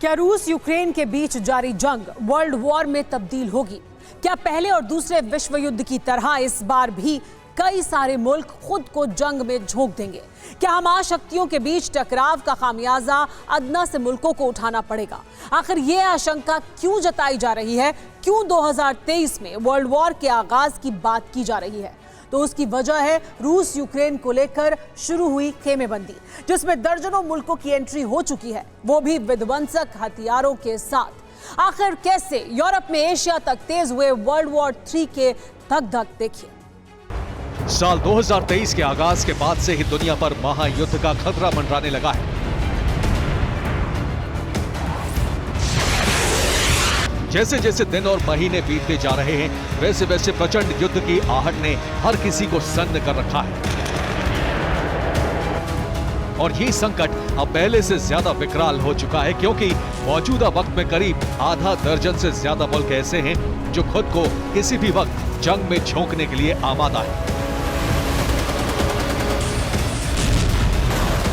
क्या रूस यूक्रेन के बीच जारी जंग वर्ल्ड वॉर में तब्दील होगी? क्या पहले और दूसरे विश्व युद्ध की तरह इस बार भी कई सारे मुल्क खुद को जंग में झोंक देंगे? क्या महाशक्तियों के बीच टकराव का खामियाजा अदना से मुल्कों को उठाना पड़ेगा? आखिर ये आशंका क्यों जताई जा रही है? क्यों 2023 में वर्ल्ड वॉर के आगाज की बात की जा रही है? तो उसकी वजह है रूस यूक्रेन को लेकर शुरू हुई खेमेबंदी, जिसमें दर्जनों मुल्कों की एंट्री हो चुकी है, वो भी विध्वंसक हथियारों के साथ। आखिर कैसे यूरोप में एशिया तक तेज हुए वर्ल्ड वॉर 3 के धक-धक देखिए। साल 2023 के आगाज के बाद से ही दुनिया पर महायुद्ध का खतरा मंडराने लगा है। जैसे जैसे दिन और महीने बीतते जा रहे हैं, वैसे वैसे प्रचंड युद्ध की आहट ने हर किसी को सन्न कर रखा है। और ये संकट अब पहले से ज्यादा विकराल हो चुका है, क्योंकि मौजूदा वक्त में करीब आधा दर्जन से ज्यादा मुल्क ऐसे हैं जो खुद को किसी भी वक्त जंग में झोंकने के लिए आमादा है।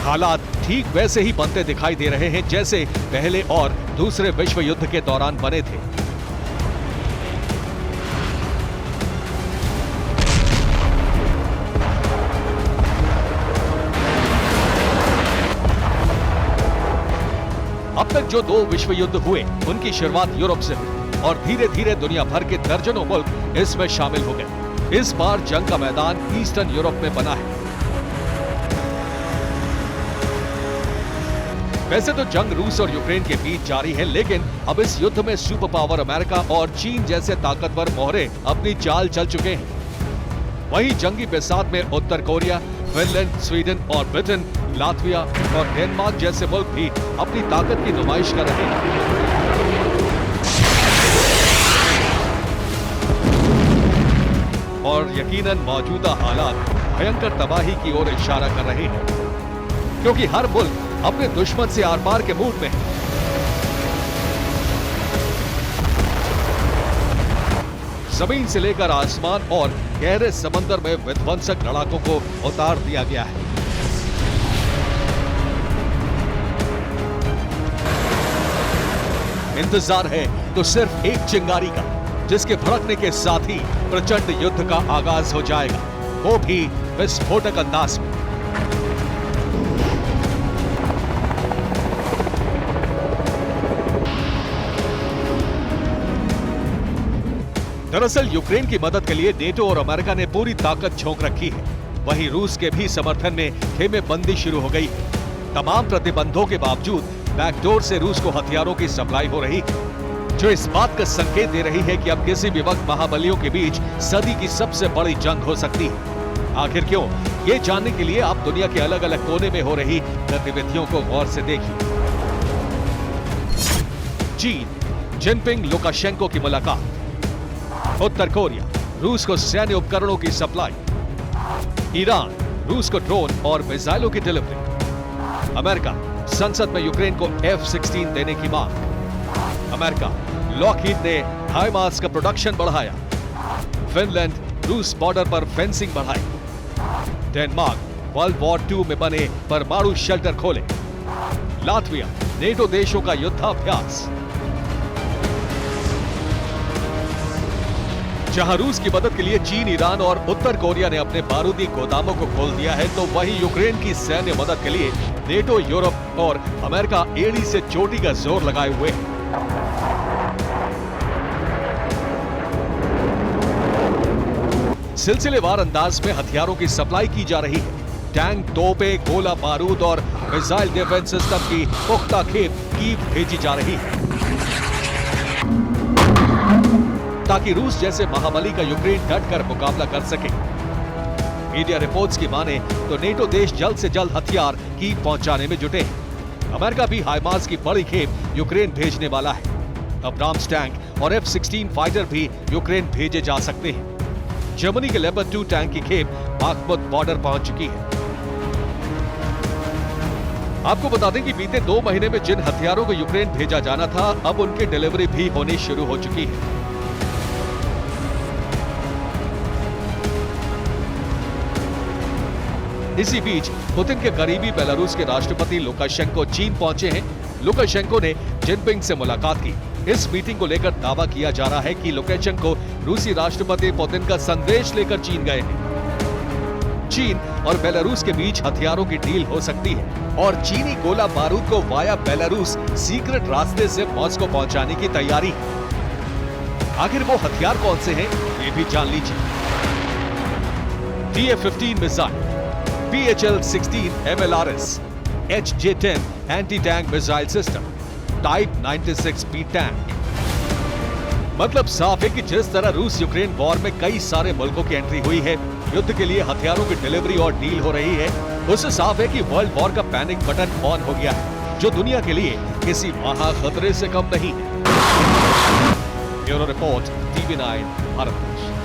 हालात ठीक वैसे ही बनते दिखाई दे रहे हैं जैसे पहले और दूसरे विश्व युद्ध के दौरान बने थे। अब तक जो 2 विश्व युद्ध हुए, उनकी शुरुआत यूरोप से हुई और धीरे धीरे दुनिया भर के दर्जनों मुल्क इसमें शामिल हो गए। इस बार जंग का मैदान ईस्टर्न यूरोप में बना है। वैसे तो जंग रूस और यूक्रेन के बीच जारी है, लेकिन अब इस युद्ध में सुपर पावर अमेरिका और चीन जैसे ताकतवर मोहरे अपनी चाल चल चुके हैं। वहीं जंगी बिसात में उत्तर कोरिया, फिनलैंड, स्वीडन और ब्रिटेन, लातविया और डेनमार्क जैसे मुल्क भी अपनी ताकत की नुमाइश कर रहे हैं। और यकीनन मौजूदा हालात भयंकर तबाही की ओर इशारा कर रहे हैं, क्योंकि हर मुल्क अपने दुश्मन से आर पार के मूड में है। जमीन से लेकर आसमान और गहरे समंदर में विध्वंसक लड़ाकों को उतार दिया गया है। इंतजार है तो सिर्फ एक चिंगारी का, जिसके भड़कने के साथ ही प्रचंड युद्ध का आगाज हो जाएगा, वो भी विस्फोटक अंदाज में। दरअसल यूक्रेन की मदद के लिए नेटो और अमेरिका ने पूरी ताकत झोंक रखी है। वहीं रूस के भी समर्थन में खेमेबंदी शुरू हो गई है। तमाम प्रतिबंधों के बावजूद बैकडोर से रूस को हथियारों की सप्लाई हो रही है, जो इस बात का संकेत दे रही है कि अब किसी भी वक्त महाबलियों के बीच सदी की सबसे बड़ी जंग हो सकती है। आखिर क्यों? ये जानने के लिए आप दुनिया के अलग अलग कोने में हो रही गतिविधियों को गौर से देखिए। चीन, जिनपिंग लुकाशेंको की मुलाकात। उत्तर कोरिया, रूस को सैन्य उपकरणों की सप्लाई। ईरान, रूस को ड्रोन और मिसाइलों की डिलीवरी। अमेरिका, संसद में यूक्रेन को F-16 देने की मांग। अमेरिका, लॉकहीड ने हाइमार्स का प्रोडक्शन बढ़ाया। फिनलैंड, रूस बॉर्डर पर फेंसिंग बढ़ाई। डेनमार्क, वर्ल्ड वॉर 2 में बने परमाणु शेल्टर खोले। लातविया, नेटो देशों का युद्धाभ्यास। जहां रूस की मदद के लिए चीन, ईरान और उत्तर कोरिया ने अपने बारूदी गोदामों को खोल दिया है, तो वहीं यूक्रेन की सैन्य मदद के लिए नेटो, यूरोप और अमेरिका एड़ी से चोटी का जोर लगाए हुए हैं। सिलसिलेवार अंदाज में हथियारों की सप्लाई की जा रही है। टैंक, तोपें, गोला बारूद और मिसाइल डिफेंस सिस्टम की पुख्ता खेप कीव भेजी जा रही है, ताकि रूस जैसे महाबली का यूक्रेन डट कर मुकाबला कर सके। मीडिया रिपोर्ट्स की माने तो नेटो देश जल्द से जल्द हथियार की पहुंचाने में जुटे हैं। अमेरिका भी हाइमार्स की बड़ी खेप यूक्रेन भेजने वाला है। अब्राम्स टैंक और F-16 फाइटर भी यूक्रेन भेजे जा सकते हैं। जर्मनी के लेपर्ड 2 टैंक की खेप बाखमुत बॉर्डर पहुंच चुकी है। आपको बता दें कि बीते 2 महीने में जिन हथियारों को यूक्रेन भेजा जाना था, अब उनकी डिलीवरी भी होनी शुरू हो चुकी है। इसी बीच पुतिन के करीबी बेलारूस के राष्ट्रपति लुकाशेंको चीन पहुंचे हैं। लुकाशेंको ने जिनपिंग से मुलाकात की। इस मीटिंग को लेकर दावा किया जा रहा है कि लुकाशेंको रूसी राष्ट्रपति पुतिन का संदेश लेकर चीन गए हैं। चीन और बेलारूस के बीच हथियारों की डील हो सकती है और चीनी गोला बारूद को वाया बेलारूस सीक्रेट रास्ते से मॉस्को पहुंचाने की तैयारी है। आखिर वो हथियार कौन से हैं, ये भी जान लीजिए। TF-15 missile, PHL-16 MLRS, HJ-10 anti tank missile system, type 96B tank. मतलब साफ है कि जिस तरह रूस यूक्रेन वॉर में कई सारे मुल्कों की एंट्री हुई है, युद्ध के लिए हथियारों की डिलीवरी और डील हो रही है, उससे साफ है कि वर्ल्ड वॉर का पैनिक बटन ऑन हो गया है, जो दुनिया के लिए किसी महा खतरे से कम नहीं है। Bureau report, TV9 Bharat.